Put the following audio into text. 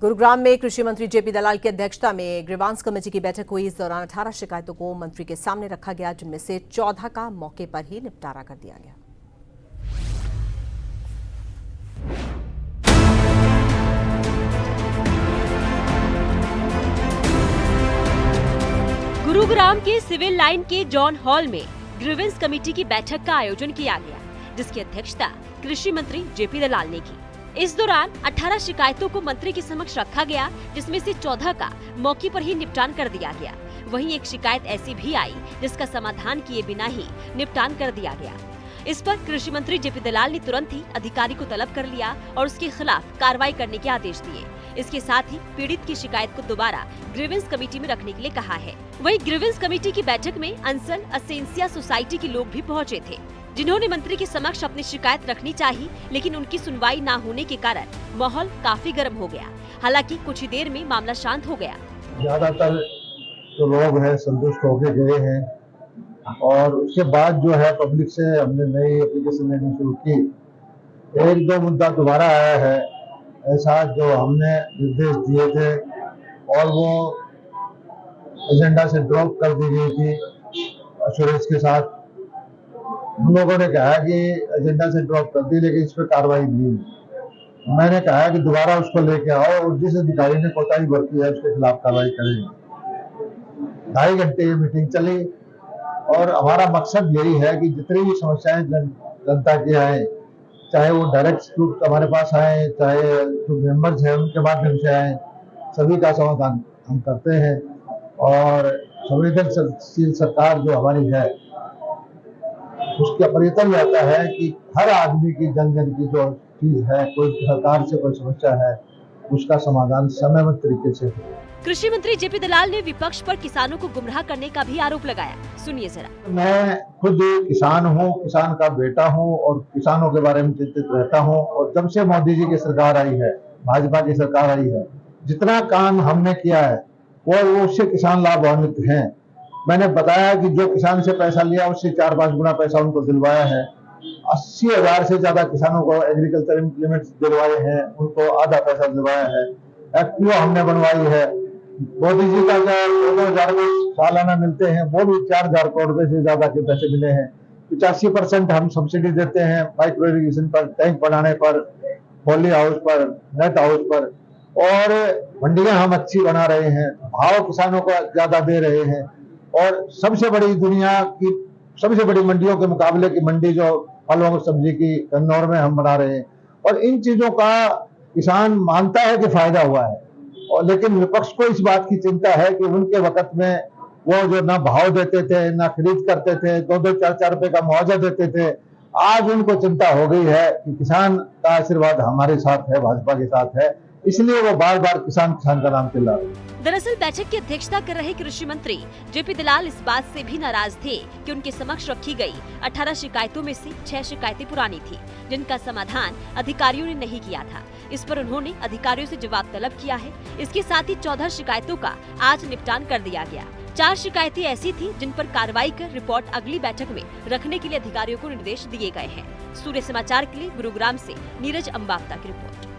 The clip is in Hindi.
गुरुग्राम में कृषि मंत्री जेपी दलाल की अध्यक्षता में ग्रीवांस कमेटी की बैठक हुई। इस दौरान 18 शिकायतों को मंत्री के सामने रखा गया, जिनमें से 14 का मौके पर ही निपटारा कर दिया गया। गुरुग्राम के सिविल लाइन के जॉन हॉल में ग्रीवेंस कमेटी की बैठक का आयोजन किया गया, जिसकी अध्यक्षता कृषि मंत्री जेपी दलाल ने की। इस दौरान 18 शिकायतों को मंत्री के समक्ष रखा गया, जिसमें से 14 का मौके पर ही निपटान कर दिया गया। वहीं एक शिकायत ऐसी भी आई जिसका समाधान किए बिना ही निपटान कर दिया गया। इस पर कृषि मंत्री जेपी दलाल ने तुरंत ही अधिकारी को तलब कर लिया और उसके खिलाफ कार्रवाई करने के आदेश दिए। इसके साथ ही पीड़ित की शिकायत को दोबारा ग्रीवेंस कमेटी में रखने के लिए कहा है। वहीं ग्रीवेंस कमेटी की बैठक में अंसल असेंसिया सोसाइटी के लोग भी पहुंचे थे, जिन्होंने मंत्री के समक्ष अपनी शिकायत रखनी चाहिए, लेकिन उनकी सुनवाई न होने के कारण माहौल काफी गर्म हो गया। हालांकि कुछ ही देर में मामला शांत हो गया। ज्यादातर जो लोग हैं संतुष्ट होके गए हैं और उसके बाद जो है पब्लिक से हमने नई एप्लीकेशन लेनी शुरू की। एक दो मुद्दा दोबारा आया है ऐसा जो हमने निर्देश दिए थे और वो एजेंडा से ड्रॉप कर दी गई थी सुरेश के साथ। हम लोगों ने कहा कि एजेंडा से ड्रॉप कर दी, लेकिन इस पर कार्रवाई नहीं। मैंने कहा कि दोबारा उसको लेके आओ और जिस अधिकारी ने कोताही बरती है उसके खिलाफ कार्रवाई करेंगे। 2.5 घंटे ये मीटिंग चली और हमारा मकसद यही है कि जितनी भी समस्याएं जनता की आए, चाहे वो डायरेक्ट हमारे पास आए, चाहे जो मेंबर्स हैं उनके माध्यम से आए, सभी का समाधान हम करते हैं। और संवेदनशील सरकार जो हमारी है उसका परिवर्तन रहता है कि हर आदमी की जन की जो चीज है, कोई सरकार से कोई समस्या है, उसका समाधान समयबद्ध तरीके से हो। कृषि मंत्री जेपी दलाल ने विपक्ष पर किसानों को गुमराह करने का भी आरोप लगाया। सुनिए जरा। मैं खुद किसान हूँ, किसान का बेटा हूँ और किसानों के बारे में चिंतित रहता हूँ। और जब से मोदी जी की सरकार आई है, भाजपा की सरकार आई है, जितना काम हमने किया है वो उससे किसान लाभान्वित हैं। मैंने बताया कि जो किसान से पैसा लिया उससे 4-5 गुना पैसा उनको दिलवाया है। 80,000 से ज्यादा किसानों को एग्रीकल्चर इम्प्लीमेंट्स दिलवाए हैं, उनको आधा पैसा दिलवाया है। एफपीओ हमने बनवाई है। मोदी जी का जो 2,000 सालाना मिलते हैं वो भी 4,000 करोड़ रुपए से ज्यादा के पैसे मिले हैं। 85% हम सब्सिडी देते हैं माइक्रो इरिगेशन पर, टैंक बनाने पर, पॉली हाउस पर, नेट हाउस पर। और मंडियां हम अच्छी बना रहे हैं, भाव किसानों को ज्यादा दे रहे हैं। और सबसे बड़ी दुनिया की सबसे बड़ी मंडियों के मुकाबले की मंडी जो फलों और सब्जी की कन्नौर में हम बना रहे हैं। और इन चीजों का किसान मानता है कि फायदा हुआ है, और लेकिन विपक्ष को इस बात की चिंता है कि उनके वक्त में वो जो ना भाव देते थे, ना खरीद करते थे, 2-2, 4-4 रुपए का मुआवजा देते थे। आज उनको चिंता हो गई है कि किसान का आशीर्वाद हमारे साथ है, भाजपा के साथ है, इसलिए वो बार बार किसान का नाम चिल्ला रहे हैं। दरअसल बैठक की अध्यक्षता कर रहे कृषि मंत्री जेपी दलाल इस बात से भी नाराज थे कि उनके समक्ष रखी गई 18 शिकायतों में से 6 शिकायतें पुरानी थी, जिनका समाधान अधिकारियों ने नहीं किया था। इस पर उन्होंने अधिकारियों से जवाब तलब किया है। इसके साथ ही 14 शिकायतों का आज निपटान कर दिया गया। 4 शिकायतें ऐसी थी जिन पर कार्रवाई कर रिपोर्ट अगली बैठक में रखने के लिए अधिकारियों को निर्देश दिए गए हैं। सूर्य समाचार के लिए गुरुग्राम से नीरज अम्बावता की रिपोर्ट।